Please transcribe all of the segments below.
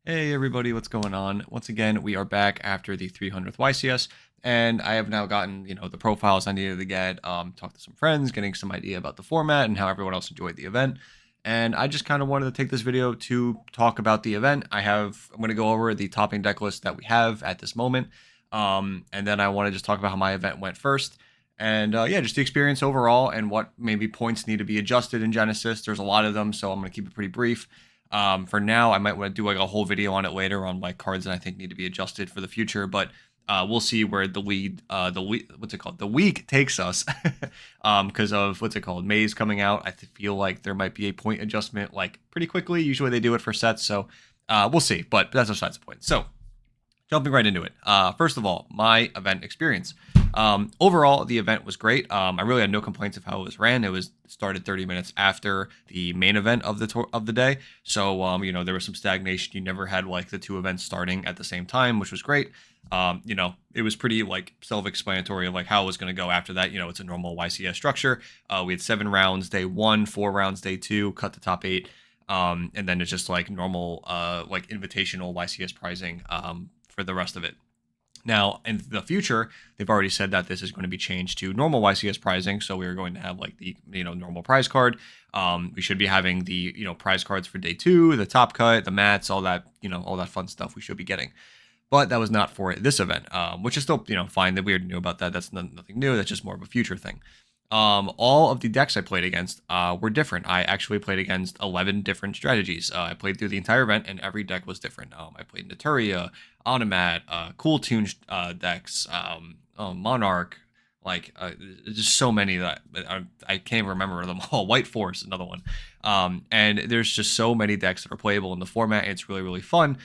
Hey everybody, what's going on? Once again, we are back after the 300th YCS, and I have now gotten, the profiles I needed to get, talk to some friends, getting some idea about the format and how everyone else enjoyed the event. And I just kind of wanted to take this video to talk about the event. I'm going to go over the topping deck list that we have at this moment. And then I want to just talk about how my event went first. And yeah, just the experience overall and what maybe points need to be adjusted in Genesis. There's a lot of them, so I'm going to keep it pretty brief. For now, I might want to do like a whole video on it later on like cards that I think need to be adjusted for the future, but we'll see where what's it called? The week takes us, because of what's it called? May's coming out. Feel like there might be a point adjustment like pretty quickly. Usually they do it for sets, so we'll see. But that's besides the point. So jumping right into it. First of all, my event experience. Overall, the event was great. I really had no complaints of how it was ran. It was started 30 minutes after the main event of the day, so there was some stagnation. You never had like the two events starting at the same time, which was great. It was pretty like self-explanatory of like how it was going to go after that. It's a normal YCS structure. We had 7 rounds day one, 4 rounds day two, cut the top 8. And then it's just like normal, like invitational YCS pricing for the rest of it. Now, in the future, they've already said that this is going to be changed to normal YCS pricing. So we're going to have like the normal prize card. We should be having the prize cards for day two, the top cut, the mats, all that fun stuff we should be getting. But that was not for this event, which is still fine. That we already knew about that. That's nothing new. That's just more of a future thing. All of the decks I played against were different. I actually played against 11 different strategies. I played through the entire event, and every deck was different. I played Naturia, Automat, Cool Tune decks, Monarch, just so many that I can't even remember them all. White Force, another one. And there's just so many decks that are playable in the format. And it's really, really fun,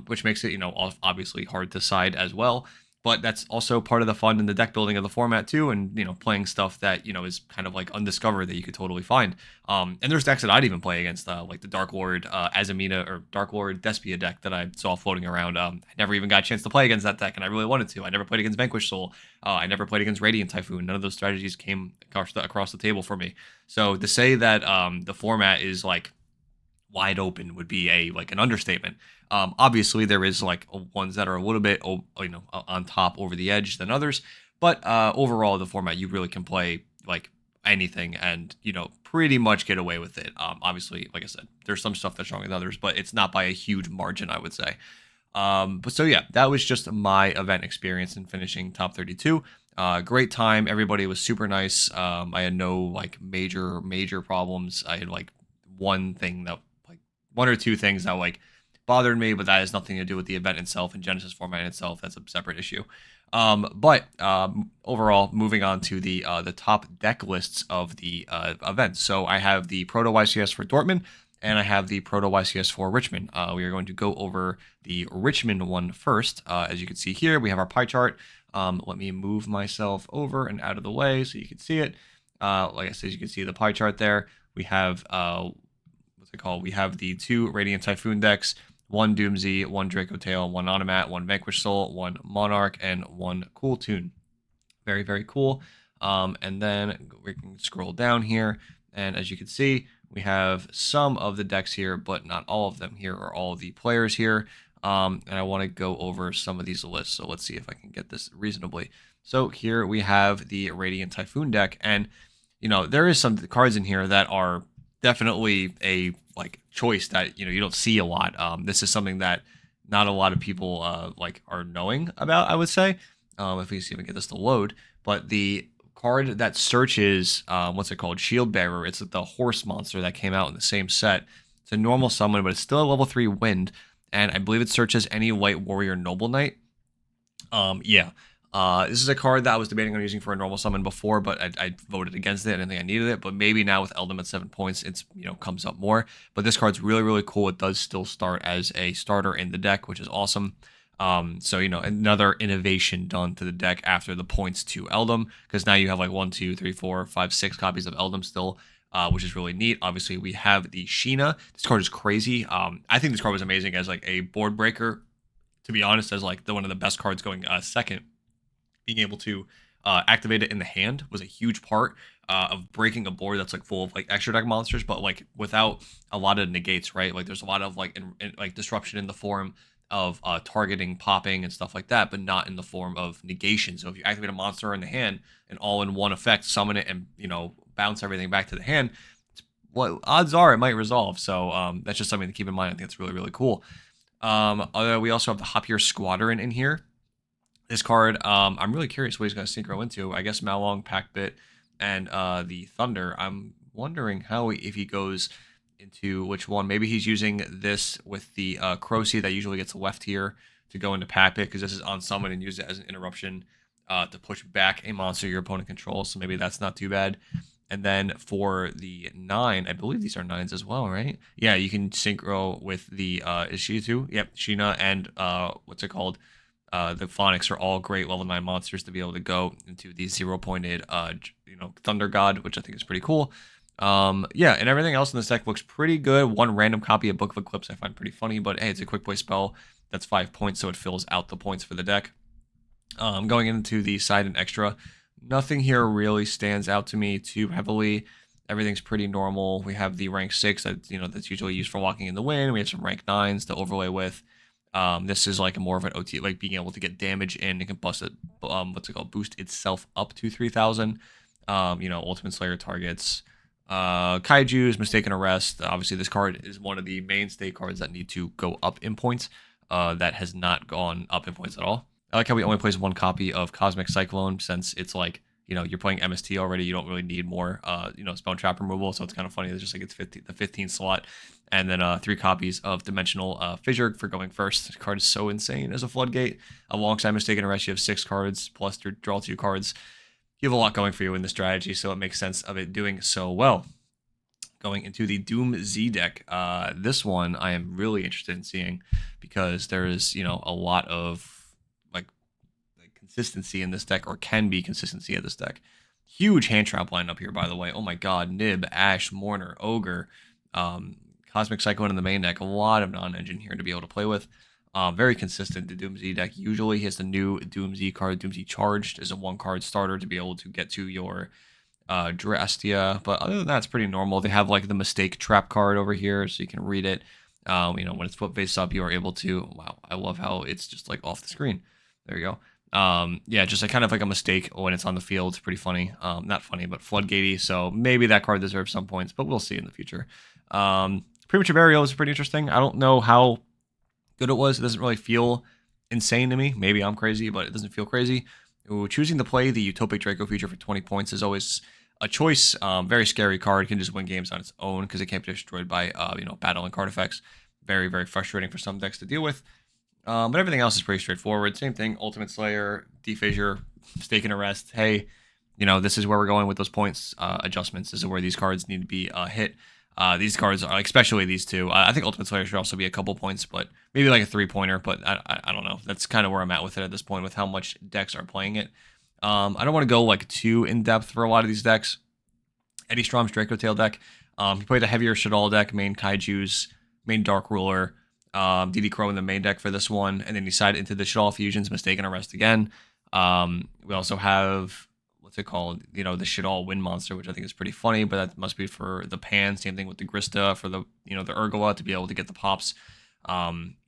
which makes it, obviously hard to side as well, but that's also part of the fun in the deck building of the format too, and playing stuff that is kind of like undiscovered that you could totally find. And there's decks that I'd even play against, like the Dark Lord Azamina or Dark Lord Despia deck that I saw floating around. I never even got a chance to play against that deck, and I really wanted to. I never played against Vanquish Soul. I never played against Radiant Typhoon. None of those strategies came across the table for me. So to say that the format is like wide open would be an understatement. Obviously, there is like ones that are a little bit on top over the edge than others, but overall, the format you really can play like anything and pretty much get away with it. Obviously, like I said, there's some stuff that's stronger than others, but it's not by a huge margin, I would say. But so yeah, that was just my event experience in finishing top 32. Great time. Everybody was super nice. I had no like major problems. I had like one or two things that like bothered me, but that has nothing to do with the event itself and Genesis format itself. That's a separate issue. But overall, moving on to the top deck lists of the event. So I have the Proto YCS for Dortmund, and I have the Proto YCS for Richmond. We are going to go over the Richmond one first. As you can see here, we have our pie chart. Let me move myself over and out of the way so you can see it. Like I said, you can see the pie chart there. We have what's it called? We have the 2 Radiant Typhoon decks, 1 Doomsday, 1 Draco Tail, 1 Automat, 1 Vanquish Soul, 1 Monarch, and 1 Cool Tune. Very, very cool. And then we can scroll down here, and as you can see, we have some of the decks here, but not all of them. Here are all of the players here. And I want to go over some of these lists. So let's see if I can get this reasonably. So here we have the Radiant Typhoon deck, and there is some cards in here that are definitely a like choice that you don't see a lot. This is something that not a lot of people like are knowing about, I would say. If we see if we can get this to load, but the card that searches what's it called, Shield Bearer. It's the horse monster that came out in the same set. It's a normal summon, but it's still a level 3 wind, and I believe it searches any White Warrior Noble Knight. Yeah. This is a card that I was debating on using for a normal summon before, but I voted against it. I didn't think I needed it, but maybe now with Eldom at 7 points, it's comes up more. But this card's really, really cool. It does still start as a starter in the deck, which is awesome. So another innovation done to the deck after the points to Eldom, because now you have like 1, 2, 3, 4, 5, 6 copies of Eldom still. Which is really neat. Obviously, we have the Sheena. This card is crazy. I think this card was amazing as like a board breaker. To be honest, as like one of the best cards going second, being able to activate it in the hand was a huge part of breaking a board that's like full of like extra deck monsters, but like without a lot of negates, right? Like there's a lot of like like disruption in the form of targeting, popping, and stuff like that, but not in the form of negation. So if you activate a monster in the hand and all in one effect, summon it and bounce everything back to the hand, what odds are it might resolve. So that's just something to keep in mind. I think it's really really cool. We also have the Hopier Squadron in here. This card, I'm really curious what he's going to synchro into. I guess Malong, Packbit, and the Thunder. I'm wondering if he goes into which one. Maybe he's using this with the Crocy that usually gets left here to go into Packbit, because this is on summon and use it as an interruption to push back a monster your opponent controls. So maybe that's not too bad. And then for the 9, I believe these are 9s as well, right? Yeah, you can synchro with the is she too? Yep, Sheena and what's it called? The Phonics are all great level 9 monsters to be able to go into the 0-pointed Thunder God, which I think is pretty cool. Yeah, and everything else in this deck looks pretty good. One random copy of Book of Eclipse I find pretty funny, but hey, it's a quick play spell that's 5 points, so it fills out the points for the deck. Going into the side and extra, nothing here really stands out to me too heavily. Everything's pretty normal. We have the rank 6 that's usually used for walking in the wind. We have some rank 9s to overlay with. This is like more of an OT, like being able to get damage in. It can bust it, boost itself up to 3,000. Ultimate Slayer targets. Kaiju's Mistaken Arrest. Obviously, this card is one of the mainstay cards that need to go up in points. That has not gone up in points at all. I like how we only plays one copy of Cosmic Cyclone, since it's like, you're playing MST already. You don't really need more, spell trap removal. So it's kind of funny. It's just like it's the 15 slot. And then 3 copies of Dimensional Fissure for going first. This card is so insane as a floodgate. Alongside Mistaken Arrest, you have 6 cards, plus draw 2 cards. You have a lot going for you in the strategy, so it makes sense of it doing so well. Going into the Doom Z deck, this one I am really interested in seeing, because there is, a lot of consistency in this deck, or can be consistency in this deck. Huge hand trap lineup here, by the way. Oh my god, Nib, Ash, Mourner, Ogre, Cosmic Cyclone in the main deck. A lot of non-engine here to be able to play with. Very consistent. The Doom Z deck usually has the new Doom Z card. Doom Z Charged is a 1-card starter to be able to get to your Drastia, but other than that, it's pretty normal. They have like the Mistake Trap card over here, so you can read it. When it's put face up, you are able to. Wow, I love how it's just like off the screen. There you go. Just kind of like a mistake when it's on the field. It's pretty funny. Not funny, but floodgatey. So maybe that card deserves some points, but we'll see in the future. Premature Burial is pretty interesting. I don't know how good it was. It doesn't really feel insane to me. Maybe I'm crazy, but it doesn't feel crazy. Ooh, choosing to play the Utopic Draco feature for 20 points is always a choice. Very scary card. It can just win games on its own because it can't be destroyed by battling card effects. Very, very frustrating for some decks to deal with. But everything else is pretty straightforward. Same thing, Ultimate Slayer, Defissure, Mistaken Arrest. Hey, this is where we're going with those points adjustments. This is where these cards need to be hit. These cards are, especially these two. I think Ultimate Slayer should also be a couple points, but maybe like a 3-pointer. But I don't know. That's kind of where I'm at with it at this point, with how much decks are playing it. I don't want to go like too in depth for a lot of these decks. Eddie Strom's Draco Tail deck. He played a heavier Shadal deck, main Kaiju's, main Dark Ruler. DD Crow in the main deck for this one, and then he sided into the Shadal Fusions, Mistaken Arrest again. We also have, what's it called? The Shadal Wind Monster, which I think is pretty funny, but that must be for the Pan. Same thing with the Grista for the the Urgola to be able to get the pops.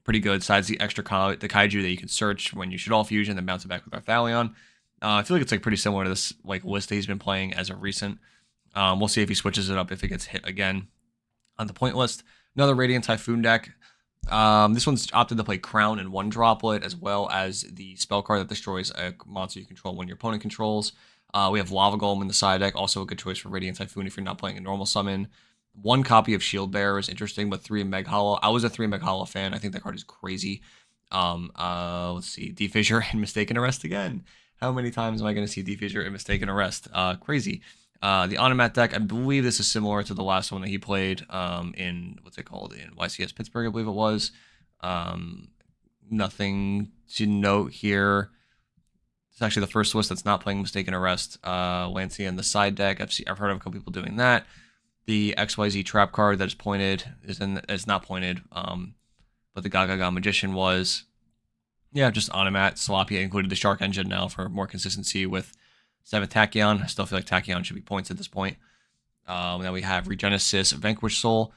Pretty good. Sides the extra the Kaiju that you can search when you Shadal Fusion, then bounce it back with Arthalion. I feel like it's like pretty similar to this like list that he's been playing as of recent. We'll see if he switches it up if it gets hit again on the point list. Another Radiant Typhoon deck. This one's opted to play Crown and 1 droplet, as well as the spell card that destroys a monster you control when your opponent controls. We have Lava Golem in the side deck, also a good choice for Radiant Typhoon if you're not playing a normal summon. 1 copy of Shield Bearer is interesting, but 3 Meg Hollow. I was a 3 Meg Hollow fan. I think that card is crazy. Let's see, Defissure and Mistaken Arrest again. How many times am I going to see Defissure and Mistaken Arrest? Crazy. The Onomat deck, I believe this is similar to the last one that he played in, what's it called, in YCS Pittsburgh, I believe it was. Nothing to note here. It's actually the first list that's not playing Mistaken Arrest. Lancia in the side deck, I've heard of a couple people doing that. The XYZ trap card that is pointed is not pointed, but the Gaga Magician was. Yeah, just Onomat, Sloppy. I included the Shark Engine now for more consistency with 7 Tachyon. I still feel like Tachyon should be points at this point. Then we have Regenesis, Vanquish Soul.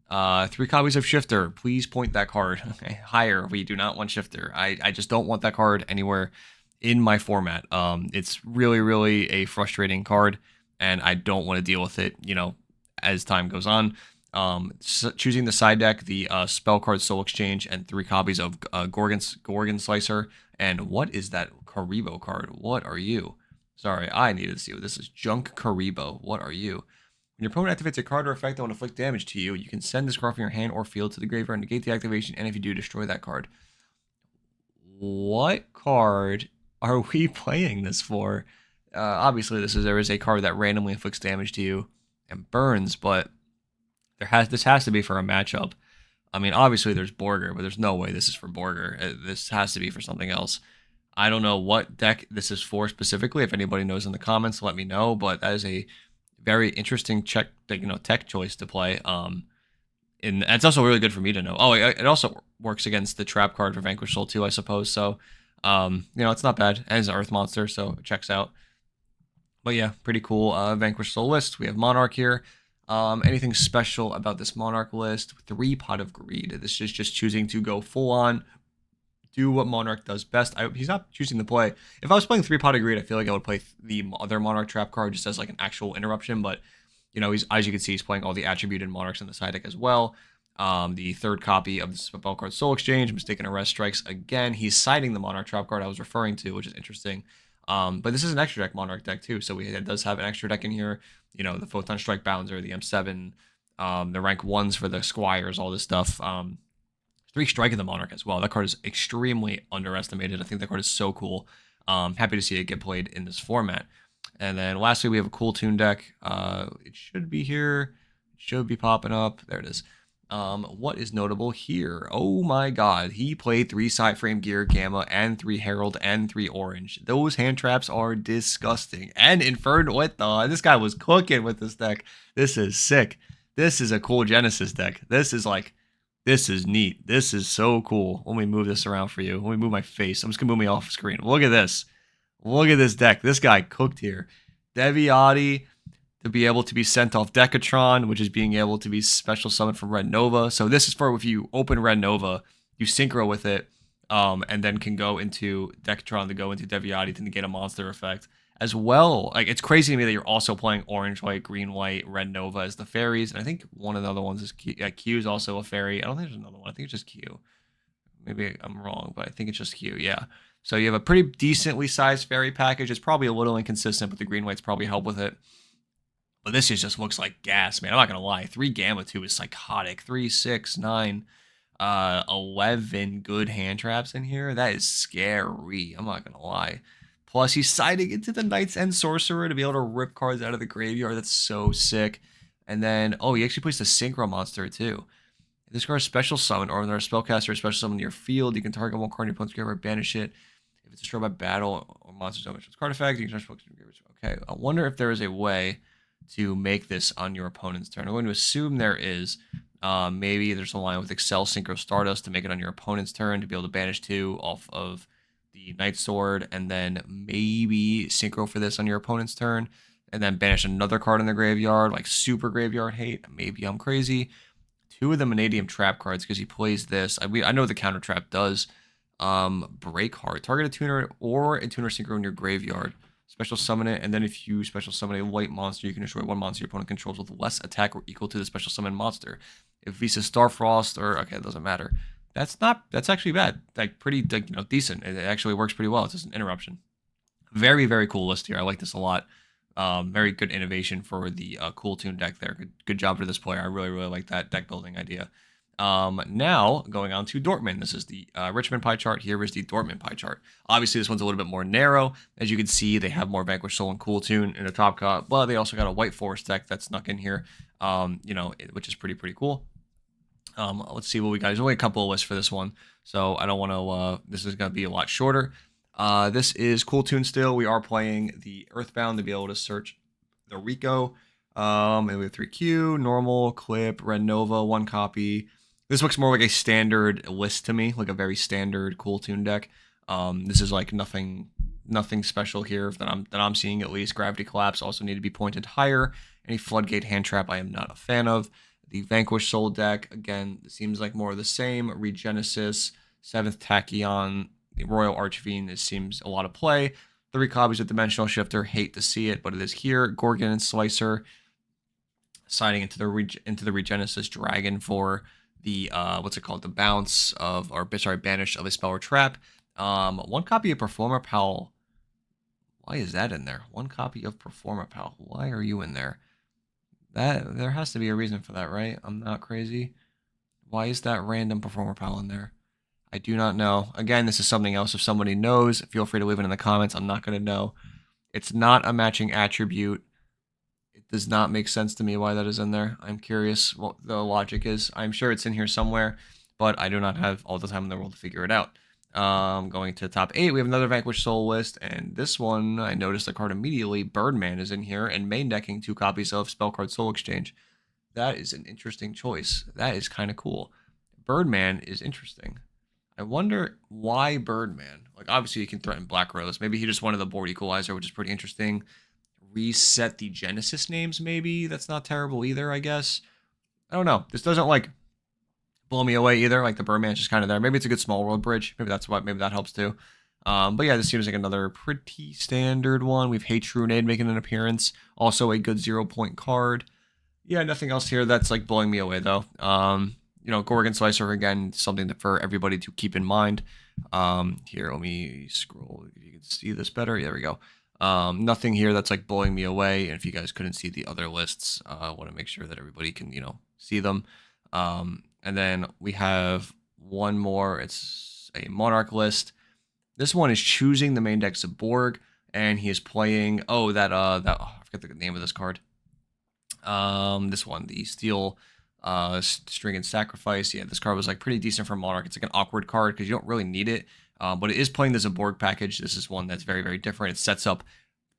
3 copies of Shifter. Please point that card. Okay, higher. We do not want Shifter. I just don't want that card anywhere in my format. It's really, really a frustrating card, and I don't want to deal with it, as time goes on. Choosing the side deck, the spell card Soul Exchange, and 3 copies of Gorgon Slicer. And what is that Karibo card? What are you? Sorry, I needed to see what this is. Junk Karibo. What are you? When your opponent activates a card or effect that will inflict damage to you, you can send this card from your hand or field to the graveyard, negate the activation, and if you do, destroy that card. What card are we playing this for? Obviously, there is a card that randomly inflicts damage to you and burns, but this has to be for a matchup. I mean, obviously there's Borger, but there's no way this is for Borger. This has to be for something else. I don't know what deck this is for specifically. If anybody knows in the comments, let me know. But that is a very interesting tech choice to play. And it's also really good for me to know. Oh, it also works against the trap card for Vanquish Soul too, I suppose. So, it's not bad. And it's an Earth monster, so it checks out. But yeah, pretty cool. Vanquish Soul list. We have Monarch here. Anything special about this Monarch list? 3 Pot of Greed. This is just choosing to go full on, do what Monarch does best. He's not choosing to play. If I was playing 3 Pot of Greed, I feel like I would play the other Monarch trap card just as like an actual interruption. But he's, as you can see, he's playing all the attributed Monarchs in the side deck as well. The 3rd copy of the spell card Soul Exchange, Mistaken Arrest strikes again. He's siding the Monarch trap card I was referring to, which is interesting. But this is an extra deck Monarch deck too, so it does have an extra deck in here. The Photon Strike Bouncer, the M7, the rank 1s for the Squires, all this stuff. 3 Strike in the Monarch as well. That card is extremely underestimated. I think that card is so cool. Happy to see it get played in this format. And then lastly, we have a Cool Tune deck. It should be here. It should be popping up. There it is. What is notable here? Oh my god, he played 3 Side Frame Gear, Gamma, and 3 Herald, and 3 Orange. Those hand traps are disgusting. And Inferno, what the? This guy was cooking with this deck. This is sick. This is a cool Genesis deck. This is neat. This is so cool. Let me move this around for you. Let me move my face. I'm just gonna move me off screen. Look at this. Look at this deck. This guy cooked here. Deviati to be able to be sent off Decatron, which is being able to be special summoned from Red Nova. So this is for if you open Red Nova, you synchro with it, and then can go into Decatron to go into Deviati to get a monster effect as well. Like, it's crazy to me that you're also playing orange, white, green, white, Red Nova as the fairies. And I think one of the other ones is Q. Q is also a fairy. I don't think there's another one. I think it's just Q. Maybe I'm wrong, but I think it's just Q. Yeah. So you have a pretty decently sized fairy package. It's probably a little inconsistent, but the green whites probably help with it. But this just looks like gas, man. I'm not going to lie. 3 Gamma 2 is psychotic. 3, 6, 9, 11 good hand traps in here. That is scary. I'm not going to lie. Plus, he's siding into the Knight's End Sorcerer to be able to rip cards out of the graveyard. That's so sick. And then, he actually plays the Synchro Monster, too. If this card is special summon, or another spellcaster is special summon in your field, you can target one card in your opponent's graveyard, banish it. If it's destroyed by battle or monsters damage its card effect, you can transfer it to your graveyard. Okay, I wonder if there is a way to make this on your opponent's turn. I'm going to assume there is. Maybe there's a line with Excel Synchro Stardust to make it on your opponent's turn to be able to banish 2 off of the Night Sword, and then maybe Synchro for this on your opponent's turn, and then banish another card in the graveyard, like Super Graveyard Hate. Maybe I'm crazy. 2 of the Vanadium Trap cards, because he plays this. I know the counter trap does. Break Heart. Target a tuner or a tuner Synchro in your graveyard. Special summon it, and then if you special summon a white monster, you can destroy 1 monster your opponent controls with less attack or equal to the special summon monster. If Visa Starfrost, it doesn't matter. That's actually bad. Like, pretty, decent. It actually works pretty well. It's just an interruption. Very, very cool list here. I like this a lot. Very good innovation for the Cool Tune deck there. Good job for this player. I really, really like that deck building idea. Now, going on to Dortmund. This is the Richmond pie chart. Here is the Dortmund pie chart. Obviously, this one's a little bit more narrow. As you can see, they have more Vanquish Soul and Cool Tune in the top cut, but they also got a White Forest deck that's snuck in here, which is pretty cool. Let's see what we got. There's only a couple of lists for this one, so I don't want to, this is going to be a lot shorter. This is Cool Tune still. We are playing the Earthbound to be able to search the Rico. And we have 3Q, normal, clip, Red Nova, 1 copy. This looks more like a standard list to me, like a very standard Cool Tune deck. This is like nothing nothing special here that I'm seeing at least. Gravity Collapse also need to be pointed higher. Any Floodgate Hand Trap I am not a fan of. The Vanquish Soul deck, again, seems like more of the same. Regenesis, 7th Tachyon, the Royal Archfiend, this seems a lot of play. 3 copies of Dimensional Shifter, hate to see it, but it is here. Gorgon and Slicer, signing into the Regenesis Dragon for the what's it called? The bounce of, or sorry, banish of a spell or trap. 1 copy of Performer Pal. Why is that in there? 1 copy of Performer Pal. Why are you in there? That there has to be a reason for that, right? I'm not crazy. Why is that random Performer Pal in there? I do not know. Again, this is something else. If somebody knows, feel free to leave it in the comments. I'm not going to know. It's not a matching attribute. It does not make sense to me why that is in there. I'm curious what the logic is. I'm sure it's in here somewhere, but I do not have all the time in the world to figure it out. Going to top 8, we have another Vanquish Soul list, and this one, I noticed the card immediately. Birdman is in here, and main decking 2 copies of Spellcard Soul Exchange. That is an interesting choice. That is kind of cool. Birdman is interesting. I wonder why Birdman. Like, obviously, he can threaten Black Rose. Maybe he just wanted the board equalizer, which is pretty interesting. Reset the Genesis names, maybe. That's not terrible either, I guess. I don't know. This doesn't, like, blow me away either. Like, the Birdman's just kind of there. Maybe it's a good small world bridge. Maybe that's what. Maybe that helps too. But yeah, this seems like another pretty standard one. We've Hate Runade making an appearance. Also a good 0-point card. Yeah, nothing else here that's like blowing me away though. You know, Gorgon Slicer, again, something that for everybody to keep in mind. Here, let me scroll. If you can see this better. There we go. Nothing here that's like blowing me away. And if you guys couldn't see the other lists, I want to make sure that everybody can, you know, see them. And then we have one more. It's a Monarch list. This one is choosing the main deck Zaborg, and he is playing. Oh, I forget the name of this card. This one, the Steel String and Sacrifice. Yeah, this card was like pretty decent for Monarch. It's like an awkward card because you don't really need it, but it is playing the Zaborg package. This is one that's very, very different. It sets up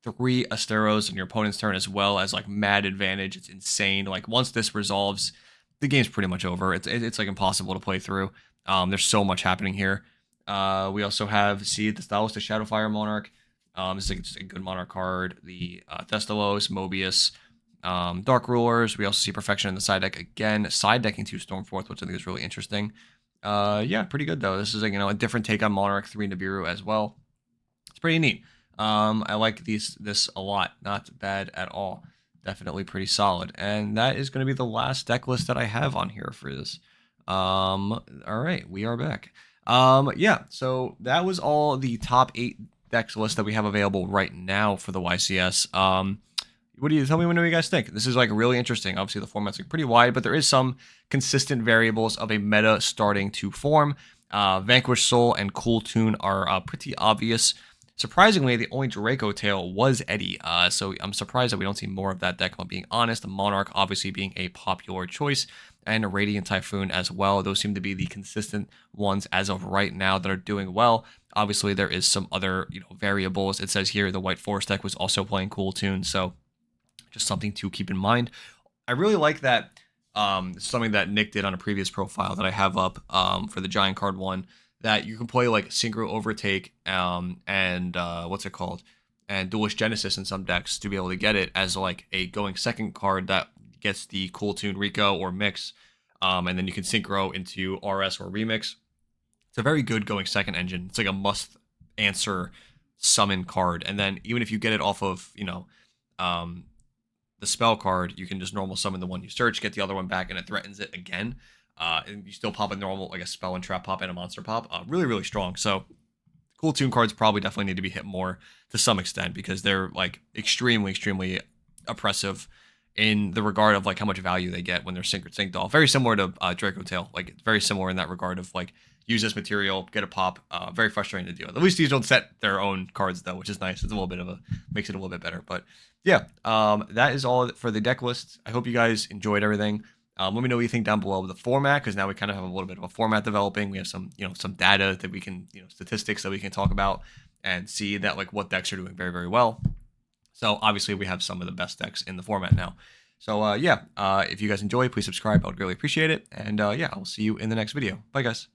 3 Asteros in your opponent's turn as well as like mad advantage. It's insane. Like once this resolves, the game's pretty much over. It's like impossible to play through. There's so much happening here. We also have the Thalos, the Shadowfire Monarch. This is like just a good Monarch card. The Thestalos, Mobius, Dark Rulers. We also see Perfection in the side deck again. Side decking 2 Stormforth, which I think is really interesting. Yeah, pretty good though. This is like, you know, a different take on Monarch. 3 Nibiru as well. It's pretty neat. I like this a lot. Not bad at all. Definitely pretty solid. And that is going to be the last deck list that I have on here for this. All right, we are back. Yeah, so that was all the top 8 decks list that we have available right now for the YCS. What do you tell me? What do you guys think? This is like really interesting. Obviously, the format's like pretty wide, but there is some consistent variables of a meta starting to form. Vanquish Soul and Cool Tune are pretty obvious. Surprisingly, the only Draco Tail was Eddie, so I'm surprised that we don't see more of that deck, if I'm being honest. The Monarch obviously being a popular choice, and a Radiant Typhoon as well. Those seem to be the consistent ones as of right now that are doing well. Obviously, there is some other, you know, variables. It says here the White Forest deck was also playing Cool Tune, so just something to keep in mind. I really like that. Something that Nick did on a previous profile that I have up for the Giant Card one, that you can play like Synchro Overtake and what's it called? And Duelist Genesis in some decks to be able to get it as like a going second card that gets the Cool Tune Rico or Mix, and then you can Synchro into RS or Remix. It's a very good going second engine. It's like a must answer summon card, and then even if you get it off of, you know, the spell card, you can just normal summon the one you search, get the other one back, and it threatens it again. And you still pop a normal, like a spell and trap pop and a monster pop. Really, really strong. So Cool Tune cards probably definitely need to be hit more to some extent because they're like extremely, extremely oppressive in the regard of like how much value they get when they're synced off. Very similar to Draco Tail. Like it's very similar in that regard of like use this material, get a pop. Very frustrating to deal with. At least these don't set their own cards though, which is nice. It's a little bit of a makes it a little bit better. But yeah, that is all for the deck list. I hope you guys enjoyed everything. Let me know what you think down below of the format, because now we kind of have a little bit of a format developing. We have some, you know, some data that we can, you know, statistics that we can talk about and see that like what decks are doing very, very well. So obviously we have some of the best decks in the format now. So yeah, if you guys enjoy, please subscribe. I would really appreciate it. And yeah, I'll see you in the next video. Bye guys.